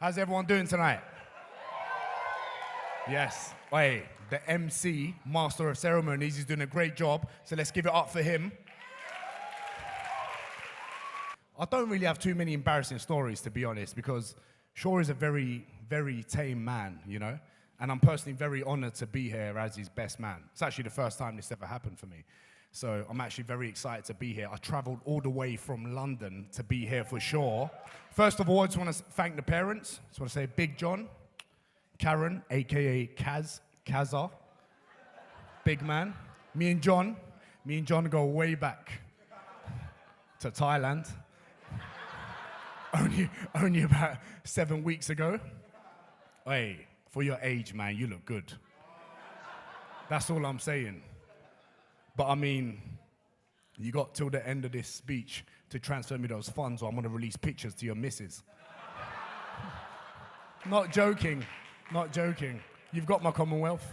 How's everyone doing tonight? Yes. Hey, the MC, Master of Ceremonies, he's doing a great job, so let's give it up for him. I don't really have too many embarrassing stories, to be honest, because Shaw is a very, very tame man, you know? And I'm personally very honored to be here as his best man. It's actually the first time this ever happened for me. So I'm actually very excited to be here. I traveled all the way from London to be here for Shaw. First of all, I just want to thank the parents. I just want to say Big John, Karen, AKA Kazza, big man. Me and John go way back to Thailand. Only about 7 weeks ago. Hey, for your age, man, you look good. That's all I'm saying. But I mean, you got till the end of this speech to transfer me those funds or I'm gonna release pictures to your missus. Not joking, not joking. You've got my Commonwealth.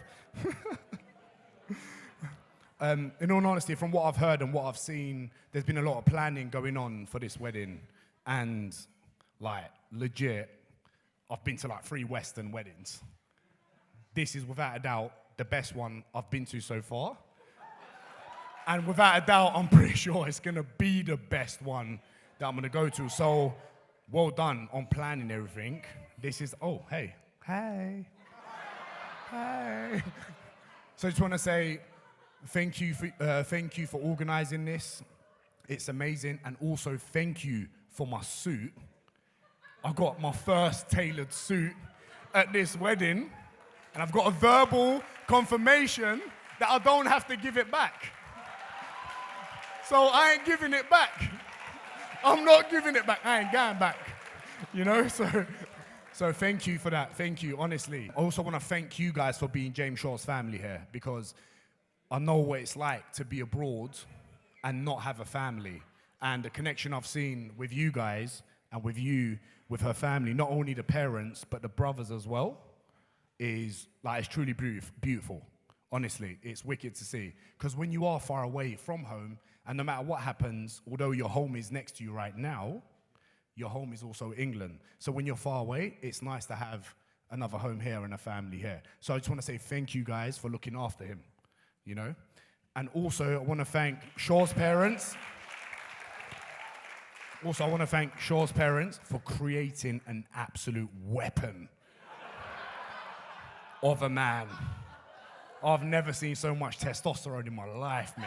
In all honesty, from what I've heard and what I've seen, there's been a lot of planning going on for this wedding. And like, legit, I've been to like 3 Western weddings. This is without a doubt the best one I've been to so far. And without a doubt, I'm pretty sure it's gonna be the best one that I'm gonna go to. So, well done on planning everything. This is, oh, hey. Hey. Hey. So I just wanna say thank you for organizing this. It's amazing. And also thank you for my suit. I got my first tailored suit at this wedding. And I've got a verbal confirmation that I don't have to give it back. So I ain't giving it back. I'm not giving it back. I ain't going back. You know, so thank you for that. Thank you, honestly. I also want to thank you guys for being James Shaw's family here, because I know what it's like to be abroad and not have a family. And the connection I've seen with you guys and with you, with her family, not only the parents, but the brothers as well, is like, it's truly beautiful. Honestly, it's wicked to see. Because when you are far away from home, and no matter what happens, although your home is next to you right now, your home is also England. So when you're far away, it's nice to have another home here and a family here. So I just want to say thank you guys for looking after him, you know? And also, I want to thank Shaw's parents. Also, I want to thank Shaw's parents for creating an absolute weapon of a man. I've never seen so much testosterone in my life, mate.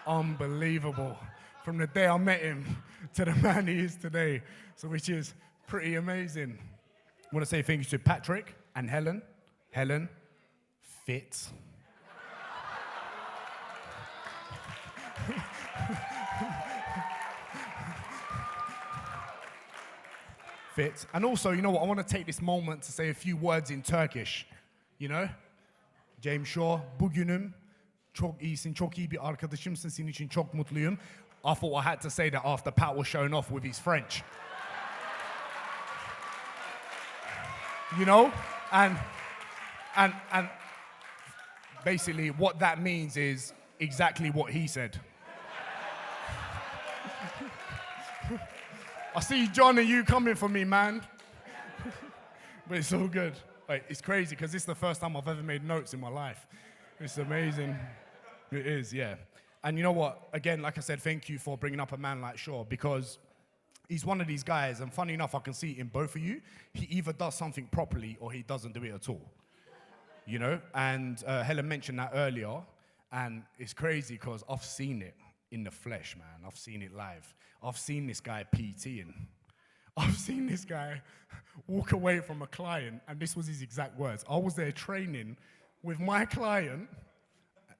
Unbelievable. From the day I met him to the man he is today, so which is pretty amazing. I want to say thank you to Patrick and Helen. Helen, fit. Fit. And also, you know what, I want to take this moment to say a few words in Turkish. You know? James Shaw, bugünüm çok iyisin, çok iyi bir arkadaşımsın, senin için çok mutluyum. I thought I had to say that after Pat was showing off with his French. You know? And basically what that means is exactly what he said. I see John and you coming for me, man. But it's all good. Like, it's crazy because this is the first time I've ever made notes in my life. It's amazing. It is, yeah. And you know what? Again, like I said, thank you for bringing up a man like Shaw, because he's one of these guys, and funny enough, I can see in both of you, he either does something properly or he doesn't do it at all. You know? And Helen mentioned that earlier, and it's crazy because I've seen it in the flesh, man. I've seen it live. I've seen this guy PTing. I've seen this guy walk away from a client, and this was his exact words. I was there training with my client.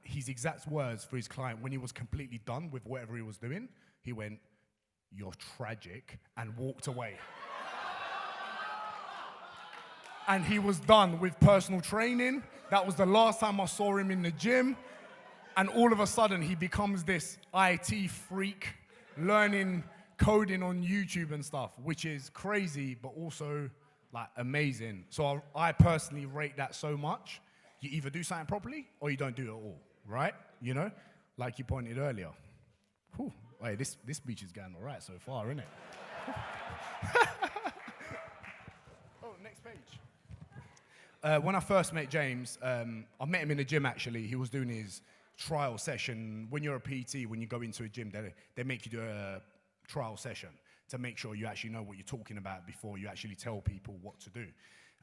His exact words for his client, when he was completely done with whatever he was doing, he went, "You're tragic," and walked away. And he was done with personal training. That was the last time I saw him in the gym. And all of a sudden, he becomes this IT freak, learning coding on YouTube and stuff, which is crazy, but also like amazing. So I personally rate that so much. You either do something properly or you don't do it at all, right? You know, like you pointed earlier. Whew. Hey, this speech is going all right so far, isn't it? When I first met James, I met him in the gym actually. He was doing his trial session. When you're a PT, when you go into a gym, they make you do a trial session to make sure you actually know what you're talking about before you actually tell people what to do.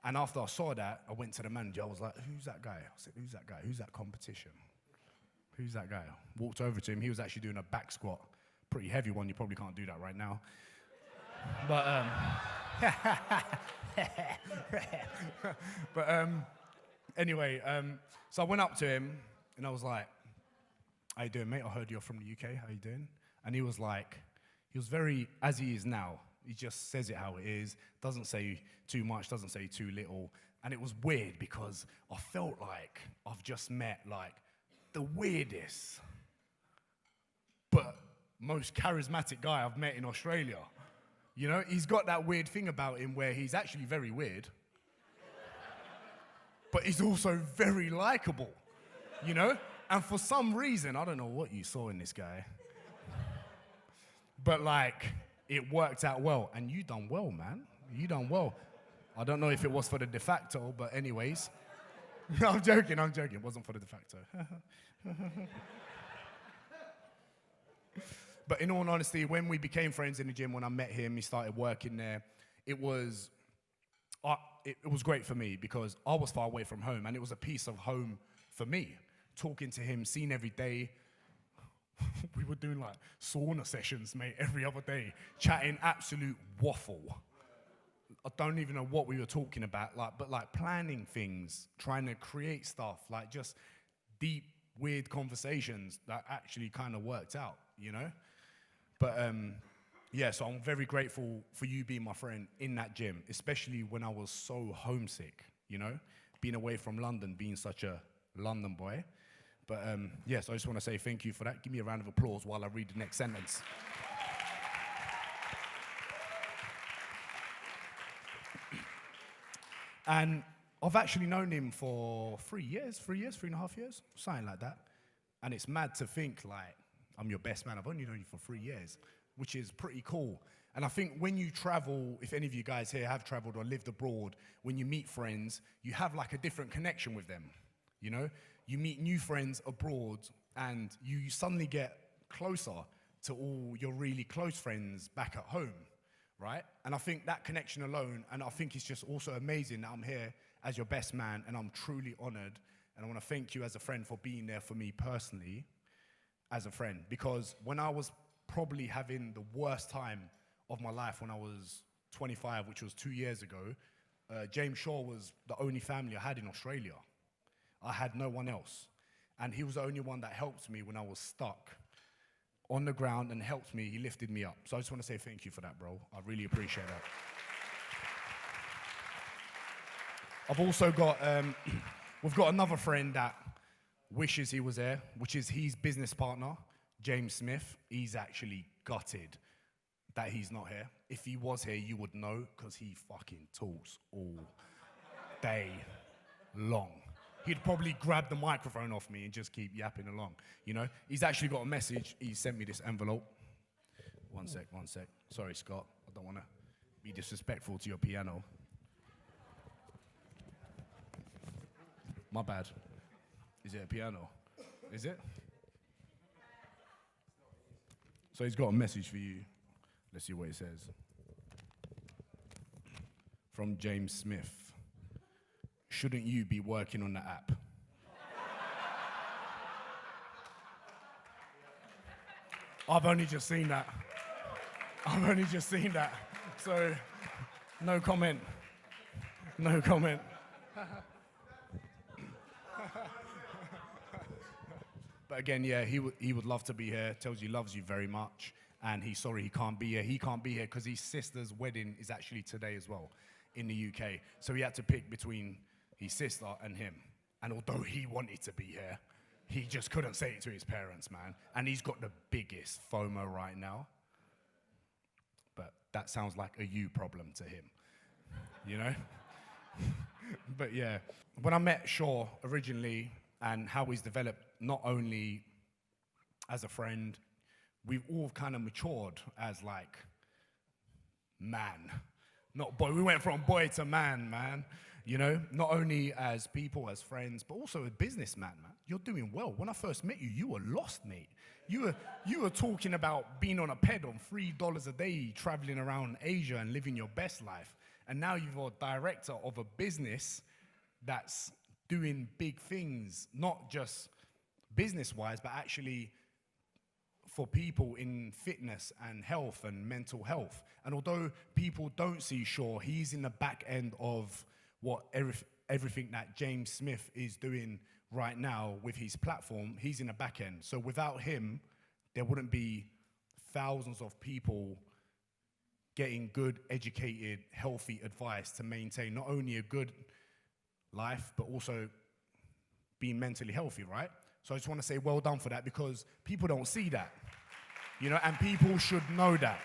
And after I saw that, I went to the manager. I was like, who's that guy? I said, who's that guy? Who's that competition? Who's that guy? Walked over to him. He was actually doing a back squat. Pretty heavy one. You probably can't do that right now. But, anyway, so I went up to him and I was like, how you doing, mate? I heard you're from the UK. How you doing? And he was like, he was very, as he is now, he just says it how it is, doesn't say too much, doesn't say too little. And it was weird because I felt like I've just met like the weirdest, but most charismatic guy I've met in Australia. You know, he's got that weird thing about him where he's actually very weird, but he's also very likable, you know? And for some reason, I don't know what you saw in this guy, but like, it worked out well. And you done well, man. You done well. I don't know if it was for the de facto, but anyways. No, I'm joking. It wasn't for the de facto. But in all honesty, when we became friends in the gym, when I met him, he started working there, it was great for me because I was far away from home and it was a piece of home for me. Talking to him, seeing every day. We were doing like sauna sessions, mate, every other day, chatting absolute waffle. I don't even know what we were talking about, but planning things, trying to create stuff, like just deep, weird conversations that actually kind of worked out, you know? But yeah, so I'm very grateful for you being my friend in that gym, especially when I was so homesick, you know? Being away from London, being such a London boy. But yes, I just want to say thank you for that. Give me a round of applause while I read the next sentence. And I've actually known him for 3.5 years, something like that. And it's mad to think like, I'm your best man. I've only known you for 3 years, which is pretty cool. And I think when you travel, if any of you guys here have traveled or lived abroad, when you meet friends, you have like a different connection with them, you know? You meet new friends abroad and you suddenly get closer to all your really close friends back at home, right? And I think that connection alone, and I think it's just also amazing that I'm here as your best man and I'm truly honored. And I want to thank you as a friend for being there for me personally as a friend. Because when I was probably having the worst time of my life when I was 25, which was 2 years ago, James Shaw was the only family I had in Australia. I had no one else. And he was the only one that helped me when I was stuck on the ground and helped me. He lifted me up. So I just want to say thank you for that, bro. I really appreciate that. I've also got, we've got another friend that wishes he was there, which is his business partner, James Smith. He's actually gutted that he's not here. If he was here, you would know, because he fucking talks all day long. He'd probably grab the microphone off me and just keep yapping along, you know? He's actually got a message. He sent me this envelope. One sec. Sorry, Scott. I don't want to be disrespectful to your piano. My bad. Is it a piano? Is it? So he's got a message for you. Let's see what it says. From James Smith. Shouldn't you be working on the app? I've only just seen that. So, no comment. But again, yeah, he would love to be here. Tells you he loves you very much. And he's sorry he can't be here. He can't be here because his sister's wedding is actually today as well in the UK. So he had to pick between his sister and him. And although he wanted to be here, he just couldn't say it to his parents, man. And he's got the biggest FOMO right now. But that sounds like a you problem to him, you know? But yeah, when I met Shaw originally and how he's developed not only as a friend, we've all kind of matured as like man, not boy. We went from boy to man, You know, not only as people, as friends, but also a businessman, man. You're doing well. When I first met you, you were lost, mate. You were talking about being on a ped on $3 a day, traveling around Asia and living your best life. And now you're a director of a business that's doing big things, not just business-wise, but actually for people in fitness and health and mental health. And although people don't see Shaw, he's in the back end of what everything that James Smith is doing right now with his platform. He's in the back end. So without him, there wouldn't be thousands of people getting good, educated, healthy advice to maintain not only a good life, but also being mentally healthy, right? So I just want to say well done for that, because people don't see that, you know, and people should know that,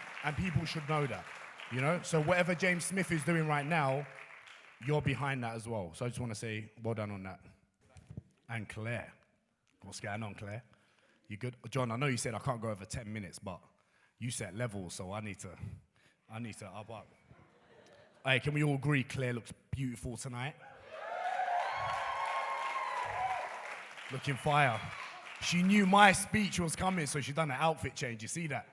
you know? So whatever James Smith is doing right now, you're behind that as well. So I just want to say well done on that. And Claire, what's going on, Claire? You good? John, I know you said I can't go over 10 minutes, but you set levels, so I need to up. Hey, can we all agree Claire looks beautiful tonight? Looking fire. She knew my speech was coming, so she done an outfit change. You see that?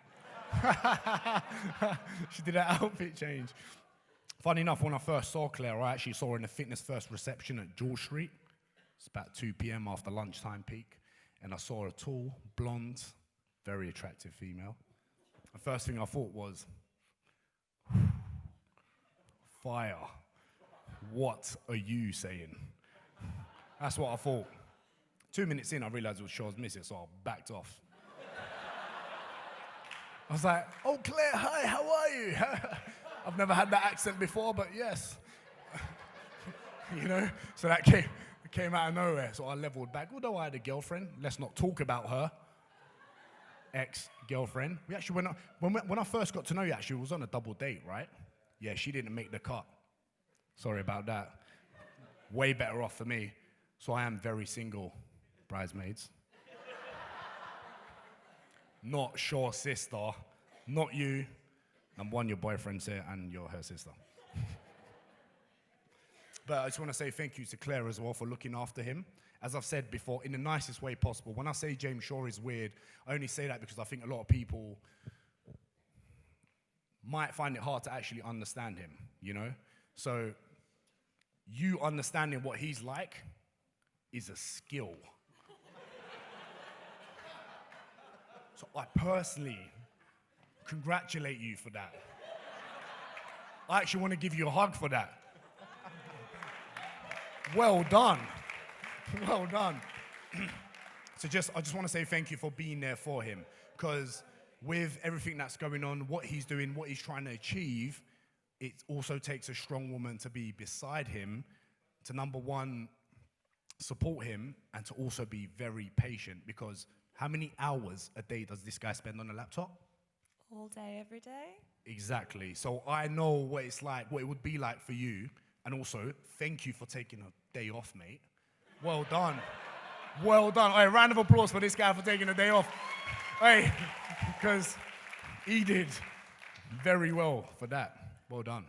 She did an outfit change. Funny enough, when I first saw Claire, I actually saw her in the Fitness First reception at George Street. It's about 2 p.m. after lunchtime peak. And I saw a tall, blonde, very attractive female. The first thing I thought was, fire. What are you saying? That's what I thought. 2 minutes in, I realized it was Shaw's missus, so I backed off. I was like, oh, Claire, hi, how are you? I've never had that accent before, but yes. You know, so that came out of nowhere, so I leveled back. Although I had a girlfriend, let's not talk about her. Ex-girlfriend. We actually went when I first got to know you, actually, it was on a double date, right? Yeah, she didn't make the cut. Sorry about that. Way better off for me. So I am very single, bridesmaids. Not Shaw's sister, not you. And one, your boyfriend's here, and you're her sister. But I just want to say thank you to Claire as well for looking after him. As I've said before, in the nicest way possible. When I say James Shaw is weird, I only say that because I think a lot of people might find it hard to actually understand him, you know? So you understanding what he's like is a skill. So I personally congratulate you for that. I actually want to give you a hug for that. Well done. Well done. So I just want to say thank you for being there for him, because with everything that's going on, what he's doing, what he's trying to achieve, it also takes a strong woman to be beside him, to number one, support him, and to also be very patient, because how many hours a day does this guy spend on a laptop? All day, every day. Exactly. So I know what it's like, what it would be like for you. And also, thank you for taking a day off, mate. Well done. Well done. All right, round of applause for this guy for taking a day off. Hey, because he did very well for that. Well done.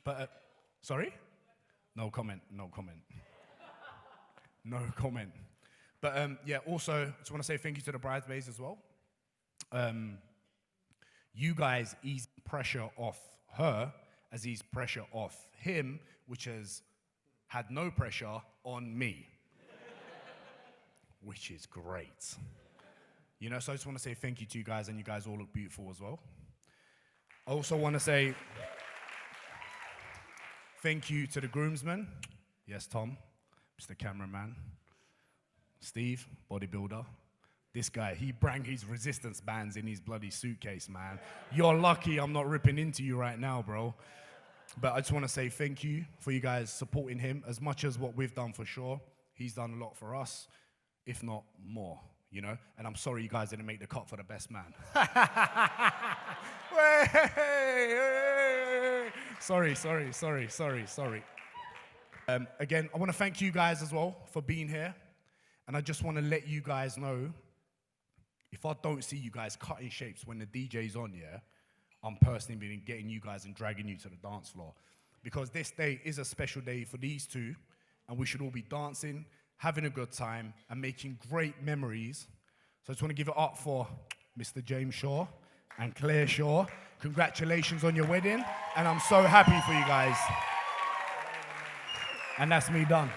But, sorry? No comment, no comment. No comment. But yeah, also, I just want to say thank you to the bridesmaids as well. You guys ease pressure off her as ease pressure off him, which has had no pressure on me, which is great. You know, so I just want to say thank you to you guys, and you guys all look beautiful as well. I also want to say thank you to the groomsmen. Yes, Tom, Mr. Cameraman. Steve, bodybuilder. This guy, he brought his resistance bands in his bloody suitcase, man. You're lucky I'm not ripping into you right now, bro. But I just want to say thank you for you guys supporting him as much as what we've done for sure. He's done a lot for us, if not more, you know? And I'm sorry you guys didn't make the cut for the best man. Sorry. Again, I want to thank you guys as well for being here. And I just want to let you guys know, if I don't see you guys cutting shapes when the DJ's on, yeah, I'm personally been getting you guys and dragging you to the dance floor. because this day is a special day for these two, and we should all be dancing, having a good time, and making great memories. So I just want to give it up for Mr. James Shaw and Claire Shaw. Congratulations on your wedding, and I'm so happy for you guys. And that's me done.